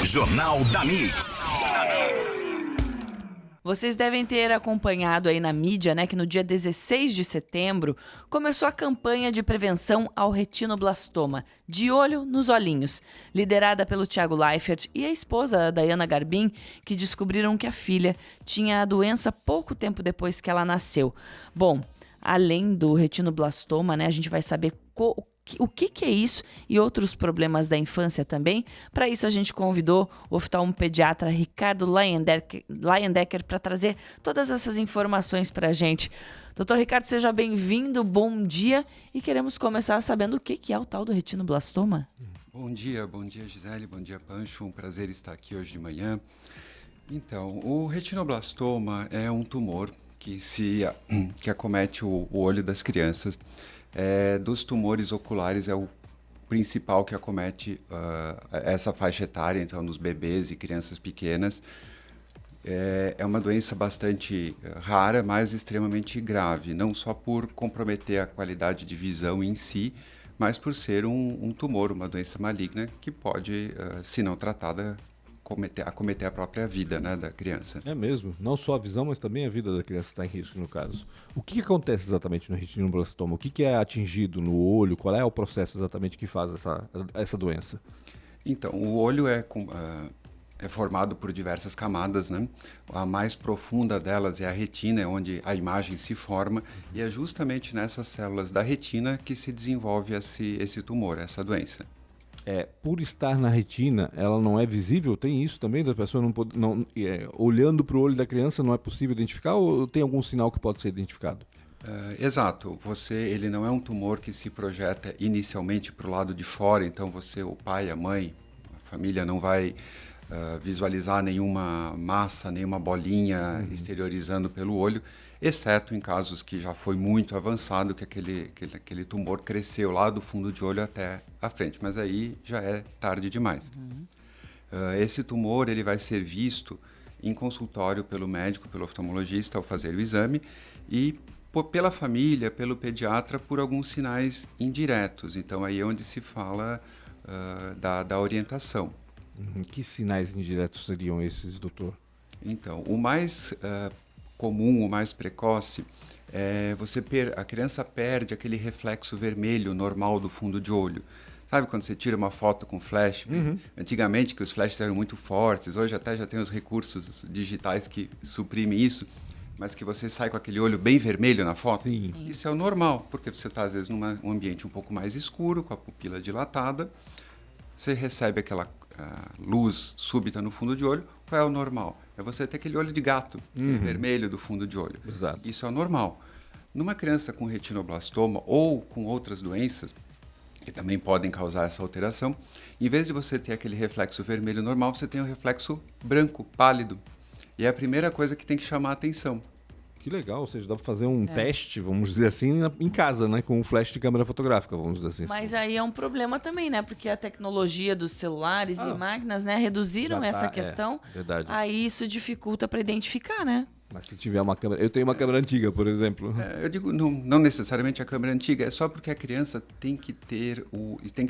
Jornal da Mix. Vocês devem ter acompanhado aí na mídia, né, que no dia 16 de setembro começou a campanha de prevenção ao retinoblastoma, de olho nos olhinhos, liderada pelo Thiago Leifert e a esposa, a Dayana Garbin, que descobriram que a filha tinha a doença pouco tempo depois que ela nasceu. Bom, além do retinoblastoma, né, a gente vai saber o que é isso e outros problemas da infância também. Para isso, a gente convidou o oftalmopediatra Ricardo Leyendecker para trazer todas essas informações para a gente. Doutor Ricardo, seja bem-vindo, bom dia. E queremos começar sabendo o que é o tal do retinoblastoma. Bom dia Gisele, bom dia Pancho, um prazer estar aqui hoje de manhã. Então, o retinoblastoma é um tumor que acomete o olho das crianças. Dos tumores oculares é o principal que acomete essa faixa etária, então nos bebês e crianças pequenas. É uma doença bastante rara, mas extremamente grave, não só por comprometer a qualidade de visão em si, mas por ser um tumor, uma doença maligna que pode, se não tratada, acometer a própria vida, né, da criança. É mesmo? Não só a visão, mas também a vida da criança está em risco, no caso. O que acontece exatamente no retinoblastoma? O que é atingido no olho? Qual é o processo exatamente que faz essa doença? Então, o olho é formado por diversas camadas, né? A mais profunda delas é a retina, onde a imagem se forma, e é justamente nessas células da retina que se desenvolve esse tumor, essa doença. Por estar na retina, ela não é visível? Tem isso também? Da pessoa olhando para o olho da criança não é possível identificar ou tem algum sinal que pode ser identificado? Exato. Ele não é um tumor que se projeta inicialmente para o lado de fora, então o pai, a mãe, a família não vai visualizar nenhuma massa, nenhuma bolinha exteriorizando pelo olho, exceto em casos que já foi muito avançado, que aquele tumor cresceu lá do fundo de olho até a frente, mas aí já é tarde demais. Esse tumor ele vai ser visto em consultório pelo médico, pelo oftalmologista ao fazer o exame e pela família, pelo pediatra, por alguns sinais indiretos. Então aí é onde se fala da orientação. Que sinais indiretos seriam esses, doutor? Então, o mais comum, o mais precoce, a criança perde aquele reflexo vermelho normal do fundo de olho. Sabe quando você tira uma foto com flash? Antigamente, que os flashes eram muito fortes, hoje até já tem os recursos digitais que suprimem isso, mas que você sai com aquele olho bem vermelho na foto. Sim. Isso é o normal, porque você está, às vezes, num ambiente um pouco mais escuro, com a pupila dilatada, você recebe aquela luz súbita no fundo de olho. Qual é o normal? É você ter aquele olho de gato, vermelho do fundo de olho. Exato. Isso é o normal. Numa criança com retinoblastoma ou com outras doenças, que também podem causar essa alteração, em vez de você ter aquele reflexo vermelho normal, você tem um reflexo branco, pálido. E é a primeira coisa que tem que chamar a atenção. Que legal, ou seja, dá para fazer um teste, vamos dizer assim, em casa, né? Com um flash de câmera fotográfica, vamos dizer assim. Mas aí é um problema também, né? Porque a tecnologia dos celulares e máquinas, né, reduziram essa questão. Verdade. Aí isso dificulta para identificar, né? Mas se tiver uma câmera... Eu tenho uma câmera antiga, por exemplo. Eu digo, não necessariamente a câmera antiga, é só porque a criança tem que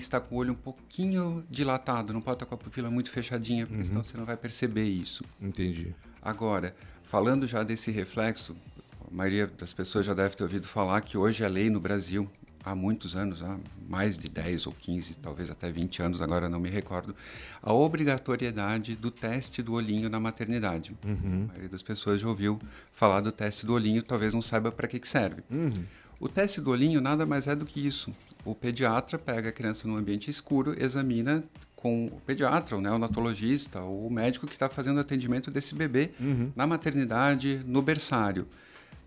estar com o olho um pouquinho dilatado, não pode estar com a pupila muito fechadinha, porque senão você não vai perceber isso. Entendi. Agora, falando já desse reflexo, a maioria das pessoas já deve ter ouvido falar que hoje é lei no Brasil, há muitos anos, há mais de 10 ou 15, talvez até 20 anos, agora não me recordo, a obrigatoriedade do teste do olhinho na maternidade. A maioria das pessoas já ouviu falar do teste do olhinho, talvez não saiba para que serve. O teste do olhinho nada mais é do que isso. O pediatra pega a criança num ambiente escuro, examina com o pediatra, o neonatologista, o médico que está fazendo o atendimento desse bebê na maternidade, no berçário.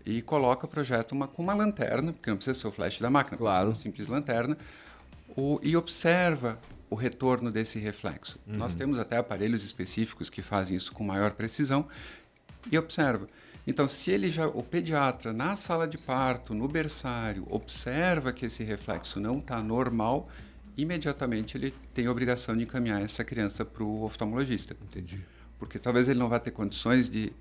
E projeta com uma lanterna, porque não precisa ser o flash da máquina, claro, uma simples lanterna, e observa o retorno desse reflexo. Nós temos até aparelhos específicos que fazem isso com maior precisão e observa. Então, se o pediatra, na sala de parto, no berçário, observa que esse reflexo não está normal, imediatamente ele tem a obrigação de encaminhar essa criança para o oftalmologista. Entendi. Porque talvez ele não vá ter condições de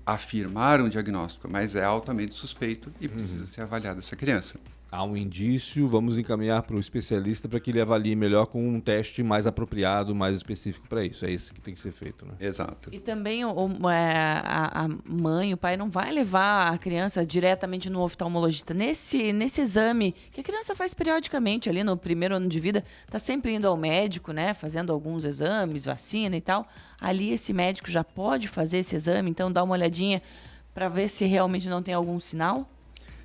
afirmar um diagnóstico, mas é altamente suspeito e precisa ser avaliada essa criança. Há um indício, vamos encaminhar para o especialista para que ele avalie melhor com um teste mais apropriado, mais específico para isso. É isso que tem que ser feito, né? Exato. E também a mãe, o pai não vai levar a criança diretamente no oftalmologista. Nesse exame, que a criança faz periodicamente ali no primeiro ano de vida, tá sempre indo ao médico, né? Fazendo alguns exames, vacina e tal. Ali esse médico já pode fazer esse exame, então dá uma olhadinha para ver se realmente não tem algum sinal?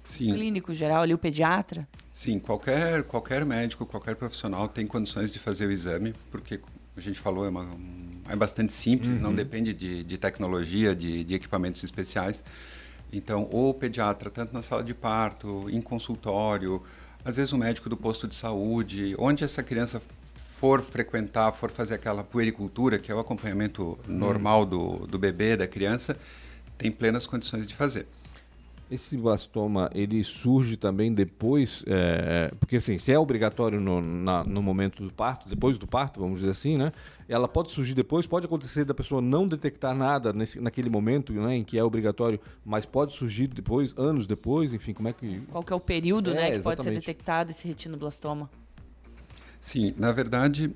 Sim. Clínico geral ali, o pediatra? Sim, qualquer médico, qualquer profissional tem condições de fazer o exame, porque a gente falou, é bastante simples, não depende de tecnologia, de equipamentos especiais. Então, o pediatra, tanto na sala de parto, em consultório, às vezes o médico do posto de saúde, onde essa criança for frequentar, for fazer aquela puericultura, que é o acompanhamento normal do bebê, da criança, tem plenas condições de fazer. Esse blastoma, ele surge também depois, porque assim, se é obrigatório no momento do parto, depois do parto, vamos dizer assim, né? Ela pode surgir depois, pode acontecer da pessoa não detectar nada naquele momento, né, em que é obrigatório, mas pode surgir depois, anos depois, enfim, como é que... Qual que é o período, né, que exatamente. pode ser detectado esse retinoblastoma? Sim, na verdade,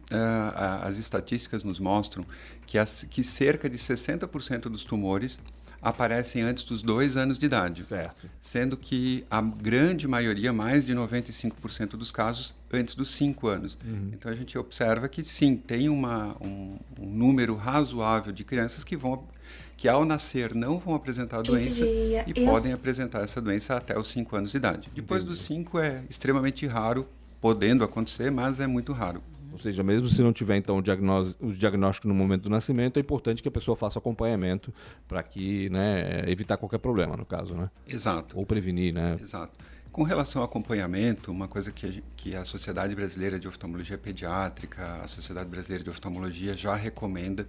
as estatísticas nos mostram que cerca de 60% dos tumores aparecem antes dos 2 anos de idade. Certo. Sendo que a grande maioria, mais de 95% dos casos, antes dos 5 anos. Então a gente observa que sim, tem um número razoável de crianças que ao nascer não vão apresentar a doença e podem apresentar essa doença até os 5 anos de idade. Depois dos 5 é extremamente raro, podendo acontecer, mas é muito raro. Ou seja, mesmo se não tiver, então, o diagnóstico no momento do nascimento, é importante que a pessoa faça acompanhamento para que, né, evitar qualquer problema, no caso, né? Exato. Ou prevenir, né? Exato. Com relação ao acompanhamento, uma coisa que a Sociedade Brasileira de Oftalmologia Pediátrica, a Sociedade Brasileira de Oftalmologia já recomenda,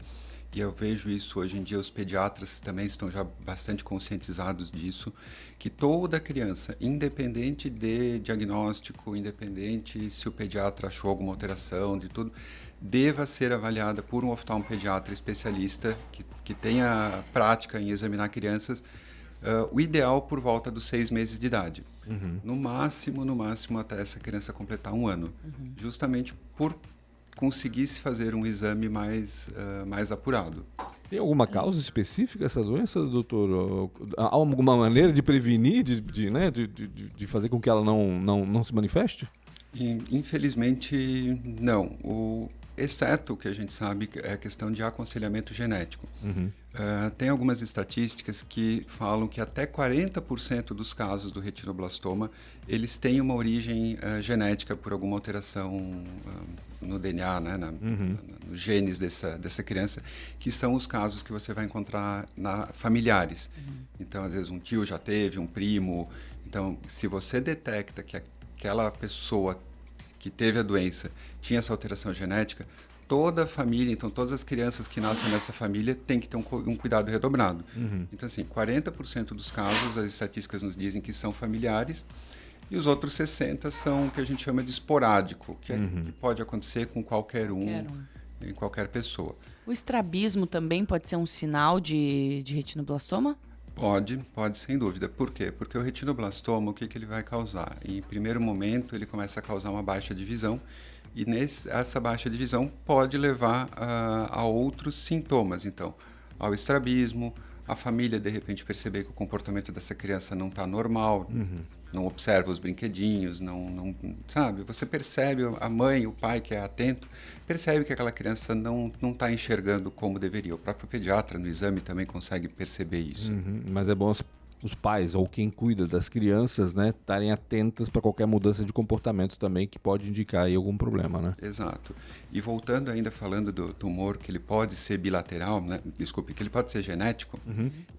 e eu vejo isso hoje em dia, os pediatras também estão já bastante conscientizados disso, que toda criança, independente de diagnóstico, independente se o pediatra achou alguma alteração, de tudo, deva ser avaliada por um oftalmopediatra especialista que tenha prática em examinar crianças, o ideal por volta dos 6 meses de idade. No máximo, até essa criança completar 1 ano. Justamente por conseguir se fazer um exame mais apurado. Tem alguma causa específica essa doença, doutor? Há alguma maneira de prevenir, de fazer com que ela não se manifeste? Infelizmente, não. Exceto o que a gente sabe é a questão de aconselhamento genético. Tem algumas estatísticas que falam que até 40% dos casos do retinoblastoma, eles têm uma origem genética por alguma alteração no DNA, né, nos genes dessa criança, que são os casos que você vai encontrar familiares. Então, às vezes, um tio já teve, um primo. Então, se você detecta que aquela pessoa que teve a doença tinha essa alteração genética, toda a família, então todas as crianças que nascem nessa família têm que ter um cuidado redobrado. Então, assim, 40% dos casos, as estatísticas nos dizem que são familiares, e os outros 60% são o que a gente chama de esporádico, que pode acontecer com qualquer um, em qualquer pessoa. O estrabismo também pode ser um sinal de retinoblastoma? Pode sem dúvida. Por quê? Porque o retinoblastoma, o que ele vai causar? Em primeiro momento, ele começa a causar uma baixa de visão, e essa baixa de visão pode levar a outros sintomas. Então, ao estrabismo, a família, de repente, perceber que o comportamento dessa criança não está normal, não observa os brinquedinhos, não sabe? Você percebe, a mãe, o pai que é atento, percebe que aquela criança não está enxergando como deveria. O próprio pediatra no exame também consegue perceber isso. Mas é bom os pais ou quem cuida das crianças, né, estarem atentas para qualquer mudança de comportamento também que pode indicar aí algum problema, né? Exato. E voltando ainda falando do tumor, que ele pode ser bilateral, né? Desculpe, que ele pode ser genético,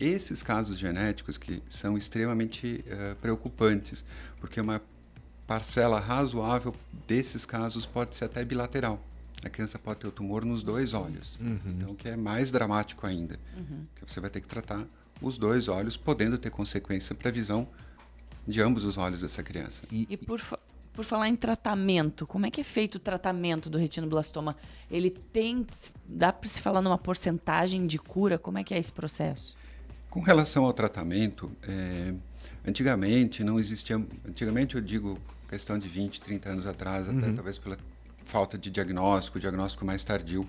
esses casos genéticos que são extremamente preocupantes, porque uma parcela razoável desses casos pode ser até bilateral. A criança pode ter o tumor nos 2 olhos, então o que é mais dramático ainda, que você vai ter que tratar os 2 olhos, podendo ter consequência para a visão de ambos os olhos dessa criança. E por falar em tratamento, como é que é feito o tratamento do retinoblastoma? Dá para se falar numa porcentagem de cura? Como é que é esse processo? Com relação ao tratamento, antigamente não existia, antigamente eu digo questão de 20, 30 anos atrás, até talvez pela falta de diagnóstico mais tardio,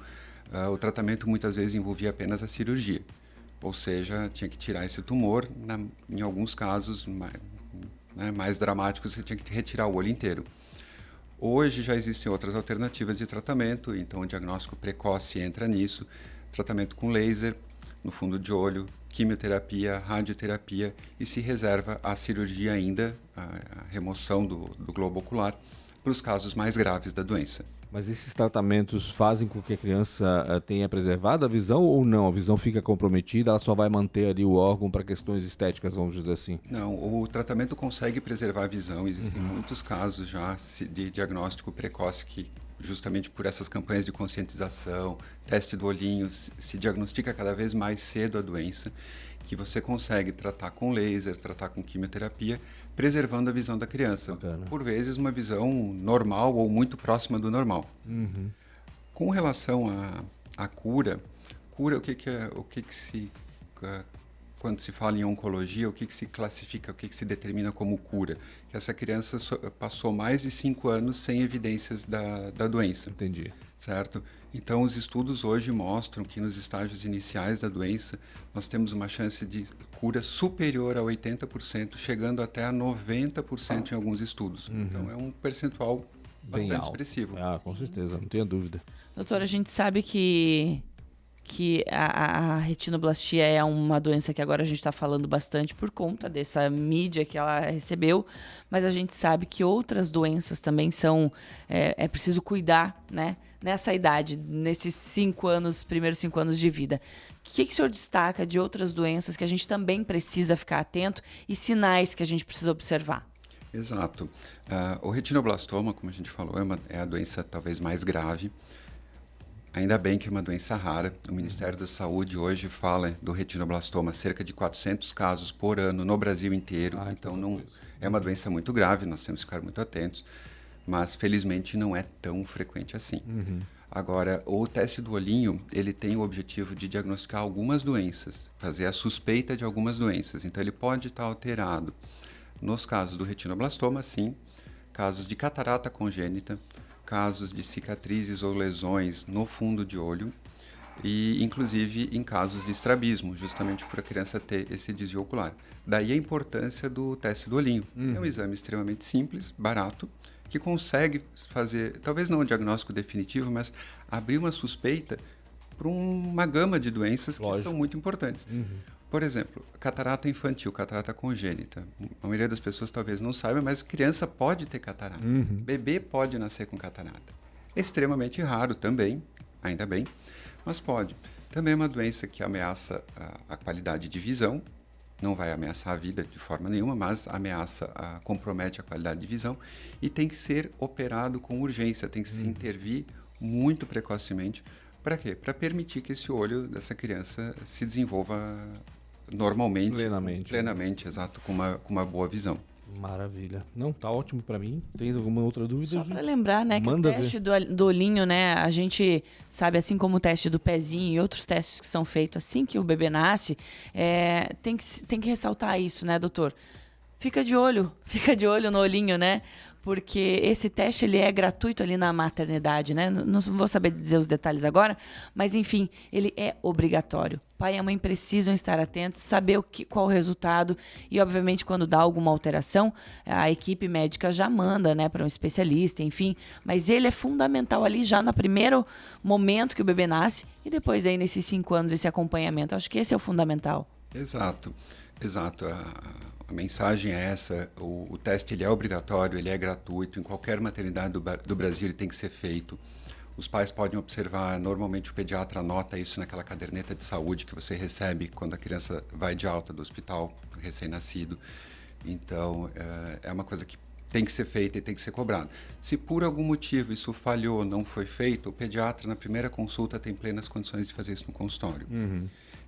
o tratamento muitas vezes envolvia apenas a cirurgia. Ou seja, tinha que tirar esse tumor, em alguns casos mais dramáticos, você tinha que retirar o olho inteiro. Hoje já existem outras alternativas de tratamento, então o diagnóstico precoce entra nisso, tratamento com laser no fundo de olho, quimioterapia, radioterapia, e se reserva a cirurgia ainda, a remoção do globo ocular, para os casos mais graves da doença. Mas esses tratamentos fazem com que a criança tenha preservado a visão ou não? A visão fica comprometida, ela só vai manter ali o órgão para questões estéticas, vamos dizer assim? Não, o tratamento consegue preservar a visão. Existem muitos casos já de diagnóstico precoce que, justamente por essas campanhas de conscientização, teste do olhinho, se diagnostica cada vez mais cedo a doença, que você consegue tratar com laser, tratar com quimioterapia, preservando a visão da criança. Bacana. Por vezes uma visão normal ou muito próxima do normal. Com relação à cura, o que se quando se fala em oncologia, o que se classifica, o que se determina como cura? Que essa criança passou mais de 5 anos sem evidências da doença. Entendi. Certo? Então, os estudos hoje mostram que nos estágios iniciais da doença, nós temos uma chance de cura superior a 80%, chegando até a 90% em alguns estudos. Então, é um percentual Bem bastante alto. expressivo. Ah, com certeza, não tenha dúvida. Doutor, a gente sabe que a retinoblastia é uma doença que agora a gente está falando bastante por conta dessa mídia que ela recebeu, mas a gente sabe que outras doenças também são... É preciso cuidar, né? Nessa idade, nesses primeiros 5 anos de vida. O que o senhor destaca de outras doenças que a gente também precisa ficar atento e sinais que a gente precisa observar? Exato. O retinoblastoma, como a gente falou, é a doença talvez mais grave. Ainda bem que é uma doença rara. O Ministério da Saúde hoje fala do retinoblastoma cerca de 400 casos por ano no Brasil inteiro. Então, não é uma doença muito grave, nós temos que ficar muito atentos. Mas, felizmente, não é tão frequente assim. Agora, o teste do olhinho, ele tem o objetivo de diagnosticar algumas doenças, fazer a suspeita de algumas doenças. Então, ele pode estar alterado. Nos casos do retinoblastoma, sim. Casos de catarata congênita, casos de cicatrizes ou lesões no fundo de olho e, inclusive, em casos de estrabismo, justamente por a criança ter esse desvio ocular. Daí a importância do teste do olhinho. É um exame extremamente simples, barato, que consegue fazer, talvez não um diagnóstico definitivo, mas abrir uma suspeita para uma gama de doenças que são muito importantes. Por exemplo, catarata infantil, catarata congênita. A maioria das pessoas talvez não saiba, mas criança pode ter catarata. Bebê pode nascer com catarata. É extremamente raro também, ainda bem, mas pode. Também é uma doença que ameaça a qualidade de visão, não vai ameaçar a vida de forma nenhuma, mas compromete a qualidade de visão e tem que ser operado com urgência, tem que se intervir muito precocemente. Para quê? Para permitir que esse olho dessa criança se desenvolva normalmente. Plenamente, exato, com uma boa visão. Maravilha. Não, tá ótimo para mim. Tem alguma outra dúvida? Só para lembrar, né, que o Manda teste do olhinho, né, a gente sabe, assim como o teste do pezinho e outros testes que são feitos assim que o bebê nasce, tem que ressaltar isso, né, doutor? Fica de olho no olhinho, né? Porque esse teste ele é gratuito ali na maternidade, né? Não vou saber dizer os detalhes agora, mas enfim, ele é obrigatório. Pai e a mãe precisam estar atentos, saber qual o resultado e, obviamente, quando dá alguma alteração, a equipe médica já manda, né, para um especialista, enfim. Mas ele é fundamental ali já no primeiro momento que o bebê nasce e depois aí nesses 5 anos esse acompanhamento. Acho que esse é o fundamental. Exato. A mensagem é essa, o teste ele é obrigatório, ele é gratuito, em qualquer maternidade do Brasil ele tem que ser feito. Os pais podem observar, normalmente o pediatra anota isso naquela caderneta de saúde que você recebe quando a criança vai de alta do hospital, recém-nascido. Então, é uma coisa que tem que ser feita e tem que ser cobrado. Se por algum motivo isso falhou, não foi feito, o pediatra na primeira consulta tem plenas condições de fazer isso no consultório.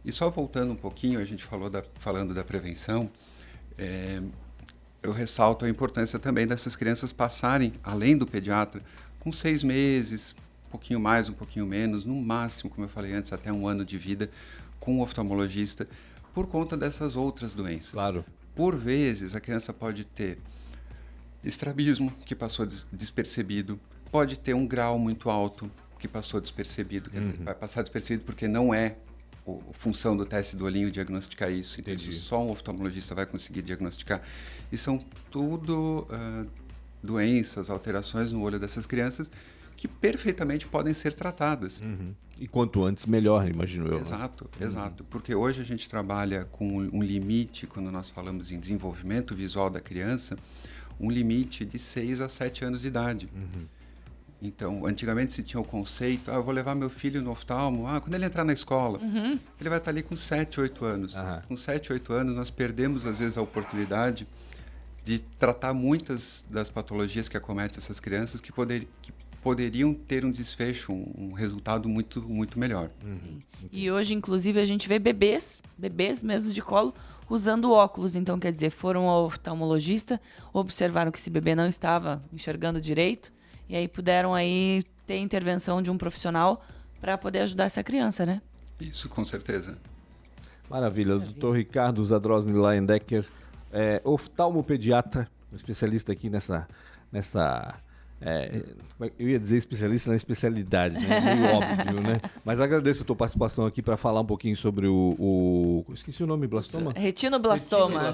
E só voltando um pouquinho, a gente falando da prevenção, eu ressalto a importância também dessas crianças passarem, além do pediatra, com 6 meses, um pouquinho mais, um pouquinho menos, no máximo, como eu falei antes, até 1 ano de vida, com um oftalmologista, por conta dessas outras doenças. Claro. Por vezes, a criança pode ter Estrabismo, que passou despercebido. Pode ter um grau muito alto, que passou despercebido. Quer dizer, vai passar despercebido porque não é função do teste do olhinho diagnosticar isso. Então, isso só um oftalmologista vai conseguir diagnosticar. E são tudo doenças, alterações no olho dessas crianças que perfeitamente podem ser tratadas. E quanto antes, melhor, imagino eu. Exato, exato. Porque hoje a gente trabalha com um limite, quando nós falamos em desenvolvimento visual da criança, um limite de 6 a 7 anos de idade. Então, antigamente se tinha o conceito, eu vou levar meu filho no oftalmo, quando ele entrar na escola, ele vai estar ali com 7, 8 anos. Com 7, 8 anos, nós perdemos, às vezes, a oportunidade de tratar muitas das patologias que acometem essas crianças que poderiam ter um desfecho, um resultado muito, muito melhor. E hoje, inclusive, a gente vê bebês mesmo de colo, usando óculos. Então, quer dizer, foram ao oftalmologista, observaram que esse bebê não estava enxergando direito, e aí puderam aí ter intervenção de um profissional para poder ajudar essa criança, né? Isso, com certeza. Maravilha. Dr. Ricardo Zadrosny Leyendecker, oftalmopediatra, especialista aqui nessa eu ia dizer especialista na especialidade, né? Meio óbvio, né? Mas agradeço a tua participação aqui para falar um pouquinho sobre esqueci o nome, blastoma? Retinoblastoma.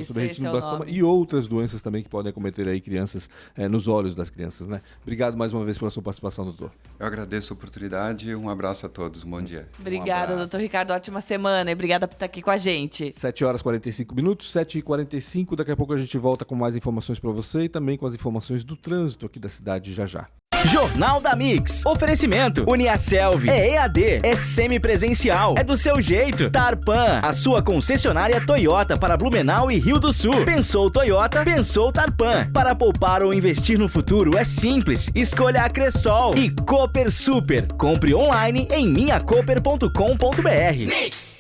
Sobre retinoblastoma e outras doenças também que podem acometer aí crianças, nos olhos das crianças, né? Obrigado mais uma vez pela sua participação, doutor. Eu agradeço a oportunidade e um abraço a todos. Bom dia. Obrigada, doutor Ricardo. Ótima semana e obrigada por estar aqui com a gente. 7h45, 7h45. Daqui a pouco a gente volta com mais informações para você e também com as informações do trânsito aqui da cidade já. Jornal da Mix. Oferecimento. Uniaselv. É EAD. É semipresencial. É do seu jeito. Tarpan. A sua concessionária Toyota para Blumenau e Rio do Sul. Pensou Toyota, pensou Tarpan. Para poupar ou investir no futuro é simples. Escolha a Cressol. E Cooper Super. Compre online em minhacoper.com.br.